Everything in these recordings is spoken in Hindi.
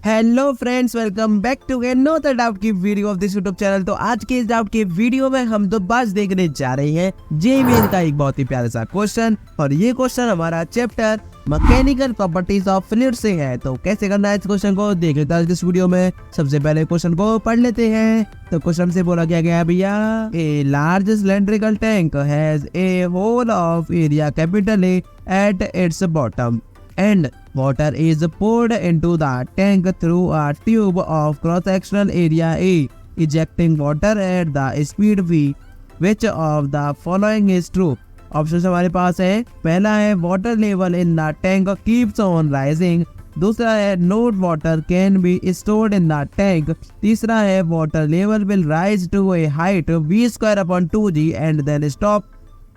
Hello friends, welcome back to another doubt की video of this YouTube channel. तो आज के इस डाउट की वीडियो में हम दो बात देखने जा रहे हैं जेईई का एक बहुत ही प्यारा सा क्वेश्चन, और ये क्वेश्चन हमारा chapter mechanical properties of fluid से है। तो कैसे करना है इस क्वेश्चन को देख लेते हैं इस वीडियो में। सबसे पहले क्वेश्चन को पढ़ लेते हैं। तो क्वेश्चन से बोला क्या गया है भैया, a large cylindrical tank has a hole of area capital A at its bottom and water is poured into the tank through a tube of cross-sectional area A, ejecting water at the speed V. Which of the following is true? Option हमारे पास है, पहला है water level in the tank keeps on rising, दूसरा है no water can be stored in the tank, तीसरा है water level will rise to a height v²/2g and then stop,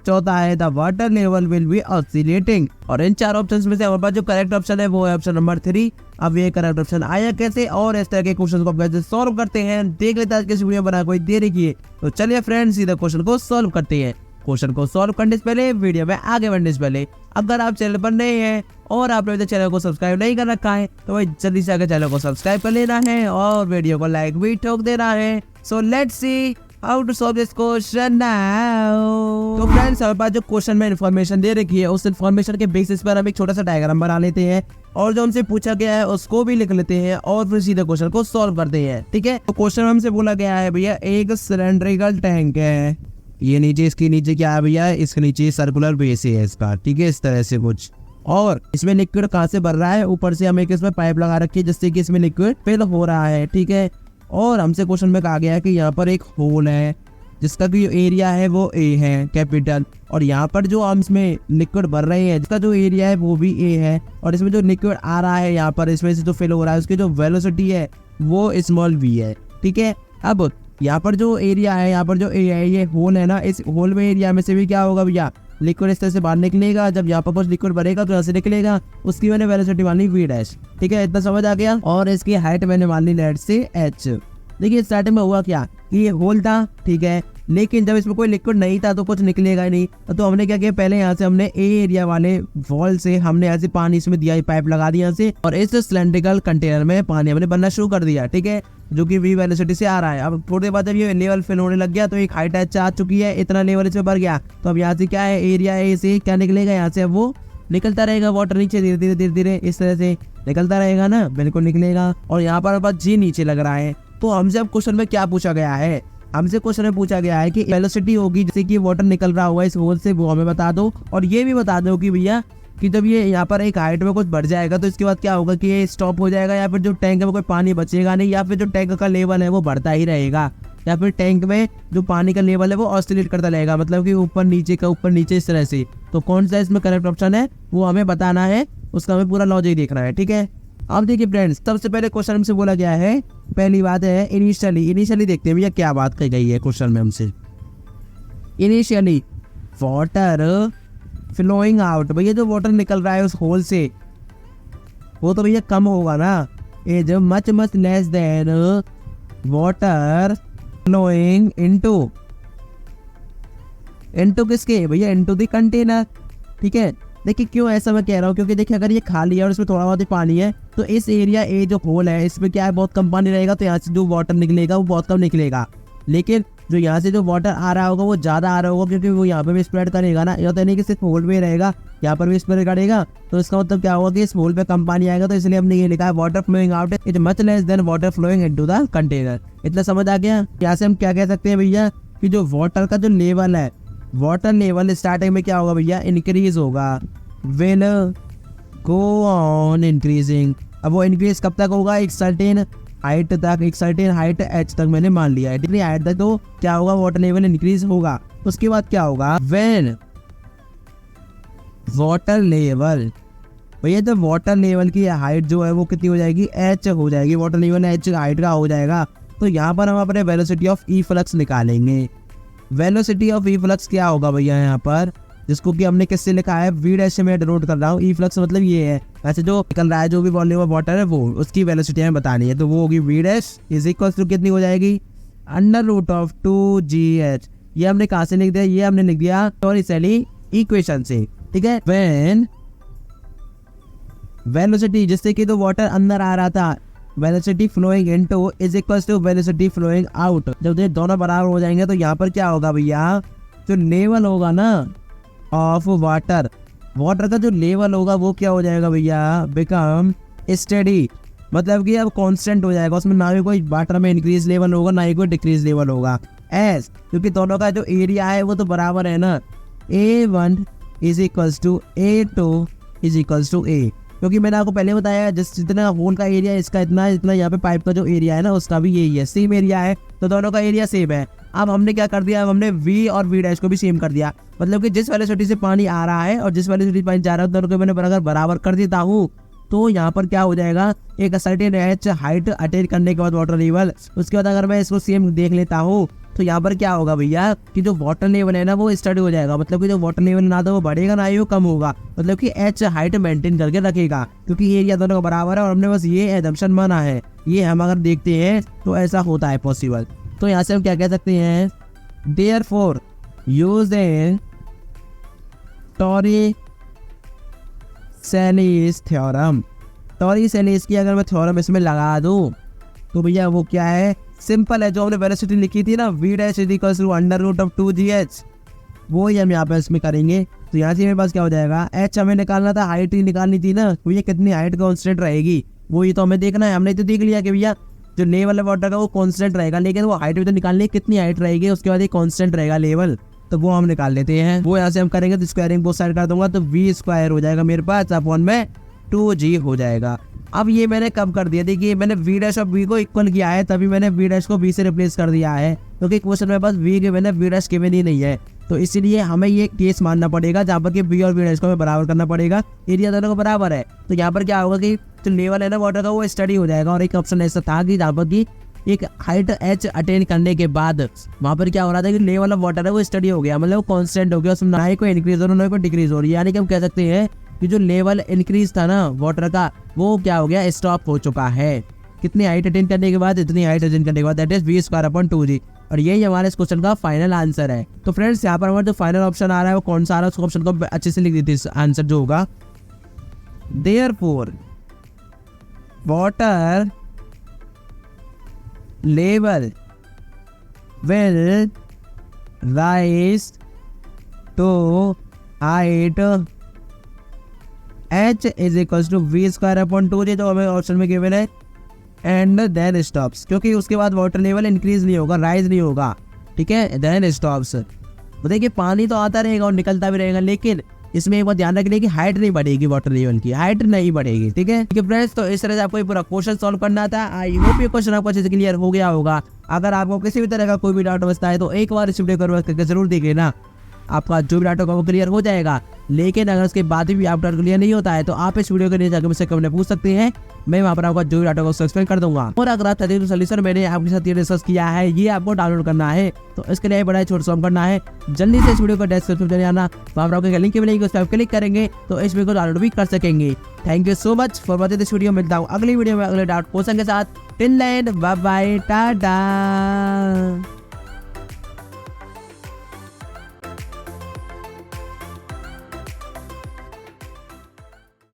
चौथा है the water level will be oscillating. और इन चार ऑप्शंस में से हमारे पास जो करेक्ट ऑप्शन है वो है ऑप्शन नंबर 3। अब ये करेक्ट ऑप्शन आया कैसे और इस तरह के क्वेश्चन को हम कैसे सॉल्व करते हैं देख लेते हैं आज के वीडियो में, बना कोई देरी किए। तो चलिए फ्रेंड्स सीधा क्वेश्चन को सॉल्व करते हैं। क्वेश्चन को सॉल्व करने से पहले, वीडियो में आगे बढ़ने से पहले, अगर आप चैनल पर नए हैं और आपने अभी तक चैनल को सब्सक्राइब नहीं कर रखा है तो भाई जल्दी से आकर चैनल को सब्सक्राइब कर लेना है और वीडियो को लाइक भी ठोक देना है। So let's see how to solve this question now. तो फ्रेंड्स हमारे पास जो क्वेश्चन में इन्फॉर्मेशन दे रखी है उस इन्फॉर्मेशन के बेसिस पर हम एक छोटा सा डायग्राम बना लेते हैं और जो हमसे पूछा गया है उसको भी लिख लेते हैं और फिर सीधे क्वेश्चन को सॉल्व करते हैं। ठीक है, तो क्वेश्चन हमसे बोला गया है भैया एक सिलेंड्रिकल टैंक है, ये नीचे, इसके नीचे क्या है भैया, इसके नीचे सर्कुलर बेस है इसका। ठीक है, इस तरह से कुछ, और इसमें लिक्विड कहाँ से भर रहा है, ऊपर से हम एक इसमें पाइप लगा रखी है जिससे कि इसमें लिक्विड फिल हो रहा है। ठीक है, और हमसे क्वेश्चन में कहा गया है कि यहाँ पर एक होल है जिसका जो एरिया है वो ए है कैपिटल, और यहाँ पर जो हम इसमें लिक्विड भर रहे हैं जिसका जो एरिया है वो भी ए है, और इसमें जो लिक्विड आ रहा है यहाँ पर इसमें से जो फिल हो रहा है उसकी जो वेलोसिटी है वो स्मॉल v है। ठीक है, अब यहाँ पर जो एरिया है, यहाँ पर जो ए है, ये होल है ना, इस होल में एरिया में से भी क्या होगा भैया, लिक्विड इस तरह से बाहर निकलेगा। जब यहाँ पर कुछ लिक्विड भरेगा तो यहाँ से निकलेगा, उसकी मैंने वेलोसिटी मान ली v'। ठीक है, इतना समझ आ गया। और इसकी हाइट मैंने मान ली लेट से h। देखिए स्टार्टिंग में हुआ क्या कि ये होल था, ठीक है, लेकिन जब इसमें कोई लिक्विड नहीं था तो कुछ निकलेगा ही नहीं। तो हमने क्या किया, पहले यहाँ से हमने ए एरिया वाले वॉल से हमने ऐसे पानी इसमें दिया, पाइप लगा दिया यहाँ से, और इस सिलेंड्रिकल कंटेनर में पानी हमने बनना शुरू कर दिया। ठीक है, जो कि v वेलोसिटी से आ रहा है। अब थोड़ी देर बाद जब ये लेवल फिल होने लग गया तो एक हाइट एच आ चुकी है, इतना लेवल इसमें भर गया। तो अब यहाँ से क्या है, एरिया ए से क्या निकलेगा, यहाँ से अब वो निकलता रहेगा वाटर नीचे, धीरे धीरे धीरे धीरे इस तरह से निकलता रहेगा ना, बिल्कुल निकलेगा। और यहाँ पर जी नीचे लग रहा है। तो हमसे अब क्वेश्चन में क्या पूछा गया है, हमसे क्वेश्चन में पूछा गया है कि वेलोसिटी होगी जैसे कि वाटर निकल रहा हुआ इस होल से, वो हमें बता दो। और ये भी बता दो कि भैया कि जब ये यहाँ पर एक हाइट में कुछ बढ़ जाएगा तो इसके बाद क्या होगा कि ये स्टॉप हो जाएगा, या फिर जो टैंक में कोई पानी बचेगा नहीं, या फिर जो टैंक का लेवल है वो बढ़ता ही रहेगा, या फिर टैंक में जो पानी का लेवल है वो ऑसिलेट करता रहेगा, मतलब कि ऊपर नीचे का ऊपर नीचे इस तरह से। तो कौन सा इसमें करेक्ट ऑप्शन है वो हमें बताना है, उसका हमें पूरा लॉजिक देखना है। ठीक है, अब देखिए फ्रेंड्स, सबसे पहले क्वेश्चन हमसे बोला गया है, पहली बात है इनिशियली देखते हैं भैया क्या बात कही गई है क्वेश्चन में हमसे। इनिशियली वाटर फ्लोइंग आउट, भैया जो वाटर निकल रहा है उस होल से वो तो भैया कम होगा ना, is much less than water flowing into किसके भैया, इनटू द कंटेनर। ठीक है, देखिए क्यों ऐसा मैं कह रहा हूँ, क्योंकि देखिए अगर ये खाली है और इसमें थोड़ा बहुत ही पानी है तो इस एरिया ए जो होल है इसमें क्या है, बहुत कम पानी रहेगा, तो यहाँ से जो वाटर निकलेगा वो बहुत कम निकलेगा। लेकिन जो यहाँ से जो वाटर आ रहा होगा वो ज्यादा आ रहा होगा, क्योंकि वो यहाँ पे भी स्प्रेड करेगा ना, या तो नहीं कि सिर्फ होल में रहेगा, यहाँ पर भी स्प्रेड करेगा। तो इसका मतलब क्या होगा कि इस होल पे कम पानी आएगा, तो इसलिए हमने ये लिखा है water flowing out is much less than water flowing into the container. इतना समझ आ गया। यहाँ से हम क्या कह सकते हैं भैया कि जो वाटर का जो लेवल है, वाटर लेवल स्टार्टिंग में क्या होगा भैया, इंक्रीज होगा, विल गो ऑन इंक्रीजिंग। अब वो इंक्रीज कब तक होगा, एक सर्टेन हाइट तक, एक सर्टेन हाइट एच तक मैंने मान लिया है। इतनी हाइट तक तो क्या होगा, वाटर लेवल इंक्रीज होगा। उसके बाद क्या होगा, व्हेन वाटर लेवल, भैया जब वाटर लेवल की हाइट जो है वो कितनी हो जाएगी, एच हो जाएगी, वाटर लेवल एच हाइट का हो जाएगा। तो यहाँ पर हम अपने वेलोसिटी ऑफ ई फ्लक्स निकालेंगे। वेलोसिटी ऑफ ई फ्लक्स क्या होगा भैया यहाँ पर, जिसको कि हमने किससे लिखा है, v' से मैं डिनोट कर रहा हूँ। ई फ्लक्स मतलब ये है, वैसे जो निकल रहा है जो भी वॉल्यूम ऑफ वाटर है वो उसकी वेलोसिटी हमें बतानी है, तो वो होगी v' इज इक्वल टू कितनी हो जाएगी, √2gh। ये हमने कहाँ से लिख दिया, ये हमने लिख दिया टॉरिसेली इक्वेशन से। ठीक है, व्हेन वेलोसिटी जिससे कि तो वाटर अंदर आ रहा था velocity flowing into is equals to velocity flowing out. जब ये दोनों बराबर हो जाएंगे तो यहाँ पर क्या होगा भैया, जो लेवल होगा ना ऑफ वाटर, वाटर का जो लेवल होगा वो क्या हो जाएगा भैया, बिकम स्टेडी। मतलब कि अब कांस्टेंट हो जाएगा, उसमें ना ही कोई वाटर में इंक्रीज लेवल होगा ना ही कोई डिक्रीज लेवल होगा। एस क्योंकि दोनों का जो एरिया है वो तो बराबर है ना, A1 is equals to A2 is equals to A। क्योंकि मैंने आपको पहले बताया जितना होल का एरिया है इसका इतना, जितना यहाँ पे पाइप का जो एरिया है ना उसका भी यही है, सेम एरिया है, तो दोनों का एरिया सेम है। अब हमने क्या कर दिया, अब हमने V और V डैश को भी सेम कर दिया। मतलब कि जिस वेलोसिटी से पानी आ रहा है और जिस वेलोसिटी से पानी जा रहा है दोनों को मैंने अगर बराबर कर देता हूँ तो यहाँ पर क्या हो जाएगा, एक सर्टेन एच हाइट अटेन करने के बाद वाटर लेवल, उसके बाद अगर मैं इसको सेम देख लेता हूँ तो यहाँ पर क्या होगा भैया कि जो वाटर लेवल है ना वो स्टडी हो जाएगा। मतलब कि जो वाटर लेवल ना तो वो बढ़ेगा ना ही वो कम होगा, मतलब कि एच हाइट मेंटेन करके रखेगा क्योंकि एरिया दोनों का बराबर है और हमने बस ये एजम्पशन माना है। ये हम अगर देखते हैं तो ऐसा होता है पॉसिबल। तो यहाँ से हम क्या कह सकते हैं, देयरफॉर यूजिंग टॉरी-सेलीस थ्योरम। टॉरी-सेलीस की अगर मैं थ्योरम इसमें लगा दूं तो भैया वो क्या है, सिंपल है। जो हमने वेलोसिटी लिखी थी ना v dash is equals to under root of 2gh, वो ही हम यहाँ पे इसमें करेंगे। तो यहाँ से मेरे पास क्या हो जाएगा, h हमें निकालना था, हाइट ही निकालनी थी ना, तो ये कितनी हाइट कांस्टेंट रहेगी वो ही तो हमें देखना है। हमने तो देख लिया कि भैया जो लेवल है वाटर का वो कांस्टेंट रहेगा, लेकिन वो हाइट भी तो निकालनी है, कितनी हाइट रहेगी, उसके बाद ये कांस्टेंट रहेगा लेवल, तो वो हम निकाल लेते हैं। वो यहाँ से हम करेंगे तो स्क्वायरिंग बोथ साइड कर दूंगा तो v स्क्वायर हो जाएगा मेरे पास अपॉन में 2g हो जाएगा। अब ये मैंने कब कर दिया, देखिए मैंने v डैश और v को इक्वल किया है तभी मैंने v डैश को v से रिप्लेस कर दिया है, क्योंकि क्वेश्चन में बस v के मैंने v डैश गिवन ही नहीं है। तो इसीलिए हमें ये केस मानना पड़ेगा जहाँ पर कि v और v डैश को हमें बराबर करना पड़ेगा, एरिया दोनों को बराबर है। तो यहाँ पर क्या होगा कि जो लेवल है ना वाटर का वो स्टडी हो जाएगा। और एक ऑप्शन ऐसा था कि जहाँ पर कि एक हाइट h अटेन करने के बाद वहाँ पर क्या हो रहा था कि लेवल ऑफ वाटर है वो स्टडी हो गया, मतलब वो कांस्टेंट हो गया, उसमें ना ही कोई इंक्रीज हो रहा ना ही कोई डिक्रीज हो रही है। यानी कि हम कह सकते हैं कि जो लेवल इंक्रीज था ना वाटर का वो क्या हो गया, स्टॉप हो चुका है। कितनी हाइट अटेन करने के बाद, इतनी हाइट अटेन करने के बाद, that is v square upon 2g। और यही हमारे इस क्वेश्चन का फाइनल आंसर है। तो फ्रेंड्स यहाँ पर हमारा जो फाइनल ऑप्शन आ रहा है वो कौन सा आ रहा है, उस ऑप्शन को अच्छे से लिख दीजिए आंसर जो होगा, therefore water level will rise to height h is equals to v square upon 2g, जो हमें ऑप्शन में गिवन है, एंड देन स्टॉप्स, क्योंकि उसके बाद वाटर लेवल इंक्रीज नहीं होगा, राइज नहीं होगा, ठीक है, देन स्टॉप्स। देखिए पानी तो आता रहेगा और निकलता भी रहेगा, लेकिन इसमें एक बात ध्यान रखने की हाइट नहीं बढ़ेगी, वाटर लेवल की हाइट नहीं बढ़ेगी, ठीक है फ्रेंड्स। तो इस तरह से आपको ये पूरा क्वेश्चन सॉल्व करना था। आई होप ये क्वेश्चन आपको अच्छे से क्लियर हो गया होगा। अगर आपको किसी भी तरह का कोई भी डाउट बचता है तो एक बार इस वीडियो को करके जरूर देख लेना, आपका जो भी डाउट होगा वो क्लियर हो जाएगा। लेकिन अगर उसके बाद भी आप डाउट क्लियर नहीं होता है तो आप इस वीडियो के नीचे मुझसे कमेंट पूछ सकते हैं, मैं वहाँ पर आपका जो भी डाउट होगा उसको एक्सप्लेन कर दूंगा। और अगर आप चाहते हैं तो सोल्यूशन मैंने आपके साथ ये डिस्कस किया है, ये आपको डाउनलोड करना है, तो इसके लिए बड़ा छोटा सॉल्व करना है। जल्दी से इस वीडियो को डिस्क्रिप्शन में जाना, वहाँ पर आपको लिंक मिलेगी, उस पर आप क्लिक करेंगे तो इस वीडियो को डाउनलोड भी कर सकेंगे। Thank you so much for watching this video. मिलता हूँ अगली वीडियो में अगले डाउट क्वेश्चन के साथ। Till then bye bye, Tata.